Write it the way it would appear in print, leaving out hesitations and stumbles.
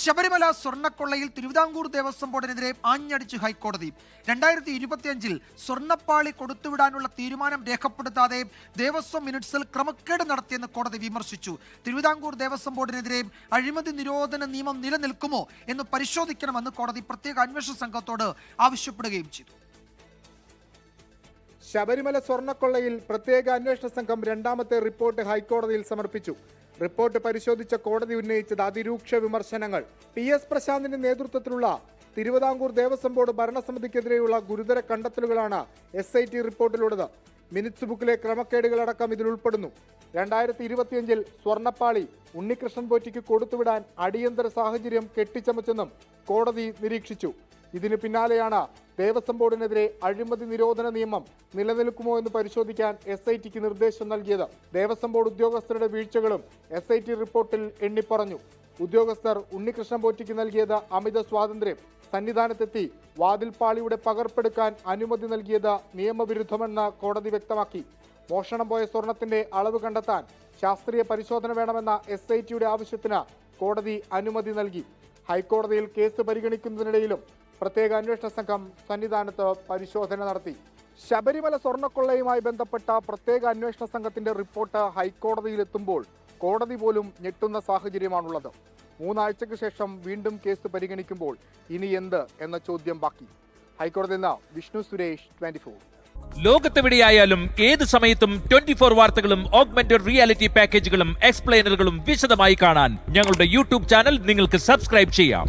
ശബരിമല സ്വർണ്ണക്കൊള്ളയിൽ തിരുവിതാംകൂർ ദേവസ്വം ബോർഡിനെതിരെ ആഞ്ഞടിച്ച് ഹൈക്കോടതി. 2025 സ്വർണ്ണപ്പാളി കൊടുത്തുവിടാനുള്ള തീരുമാനം രേഖപ്പെടുത്താതെ ദേവസ്വം മിനിറ്റ്സിൽ ക്രമക്കേട് നടത്തിയെന്ന് കോടതി വിമർശിച്ചു. തിരുവിതാംകൂർ ദേവസ്വം ബോർഡിനെതിരെ അഴിമതി നിരോധന നിയമം നിലനിൽക്കുമോ എന്ന് പരിശോധിക്കണമെന്ന് കോടതി പ്രത്യേക അന്വേഷണ സംഘത്തോട് ആവശ്യപ്പെടുകയും ചെയ്തു. ശബരിമല സ്വർണ്ണക്കൊള്ളയിൽ പ്രത്യേക അന്വേഷണ സംഘം രണ്ടാമത്തെ റിപ്പോർട്ട് ഹൈക്കോടതിയിൽ സമർപ്പിച്ചു. റിപ്പോർട്ട് പരിശോധിച്ച കോടതി ഉന്നയിച്ചത് അതിരൂക്ഷ വിമർശനങ്ങൾ. PS പ്രശാന്തിന്റെ നേതൃത്വത്തിലുള്ള തിരുവിതാംകൂർ ദേവസ്വം ബോർഡ് ഭരണസമിതിക്കെതിരെയുള്ള ഗുരുതര കണ്ടെത്തലുകളാണ് SIT റിപ്പോർട്ടിലുള്ളത്. മിനിറ്റ്സ് ബുക്കിലെ ക്രമക്കേടുകളടക്കം ഇതിൽ ഉൾപ്പെടുന്നു. 2025 സ്വർണ്ണപ്പാളി ഉണ്ണികൃഷ്ണൻ പോറ്റിക്ക് കൊടുത്തുവിടാൻ അടിയന്തര സാഹചര്യം കെട്ടിച്ചമച്ചെന്നും കോടതി നിരീക്ഷിച്ചു. ഇതിന് പിന്നാലെയാണ് ദേവസ്വം ബോർഡിനെതിരെ അഴിമതി നിരോധന നിയമം നിലനിൽക്കുമോ എന്ന് പരിശോധിക്കാൻ SITക്ക് നിർദ്ദേശം നൽകിയത്. ദേവസ്വം ബോർഡ് ഉദ്യോഗസ്ഥരുടെ വീഴ്ചകളും SIT റിപ്പോർട്ടിൽ എണ്ണിപ്പറഞ്ഞു. ഉദ്യോഗസ്ഥർ ഉണ്ണികൃഷ്ണൻ പോറ്റിക്ക് നൽകിയത് അമിത സ്വാതന്ത്ര്യം, സന്നിധാനത്തെത്തി വാതിൽപ്പാളിയുടെ പകർപ്പെടുക്കാൻ അനുമതി നൽകിയത് നിയമവിരുദ്ധമെന്ന് കോടതി വ്യക്തമാക്കി. മോഷണം പോയ സ്വർണത്തിന്റെ അളവ് കണ്ടെത്താൻ ശാസ്ത്രീയ പരിശോധന വേണമെന്ന SITയുടെ ആവശ്യത്തിന് കോടതി അനുമതി നൽകി. ഹൈക്കോടതിയിൽ കേസ് പരിഗണിക്കുന്നതിനിടയിലും പ്രത്യേക അന്വേഷണ സംഘം സന്നിധാനത്ത് പരിശോധന നടത്തി. ശബരിമല സ്വർണ്ണക്കൊള്ളയുമായി ബന്ധപ്പെട്ട പ്രത്യേക അന്വേഷണ സംഘത്തിന്റെ റിപ്പോർട്ട് ഹൈക്കോടതിയിലെത്തുമ്പോൾ കോടതി പോലും ഞെട്ടുന്ന സാഹചര്യമാണുള്ളത്. 3 ആഴ്ചയ്ക്ക് ശേഷം വീണ്ടും കേസ് പരിഗണിക്കുമ്പോൾ ഇനി എന്ത് എന്ന ചോദ്യം ബാക്കി. ഹൈക്കോടതിയിൽ നിന്ന് വിഷ്ണു സുരേഷ്, 24. ലോകത്തെവിടെയായാലും ഏത് സമയത്തും 24 വാർത്തകളും ഓഗ്മെന്റഡ് റിയാലിറ്റി പാക്കേജുകളും എക്സ്പ്ലെയിനറുകളും വിശദമായി കാണാൻ ഞങ്ങളുടെ YouTube ചാനൽ നിങ്ങൾക്ക് സബ്സ്ക്രൈബ് ചെയ്യാം.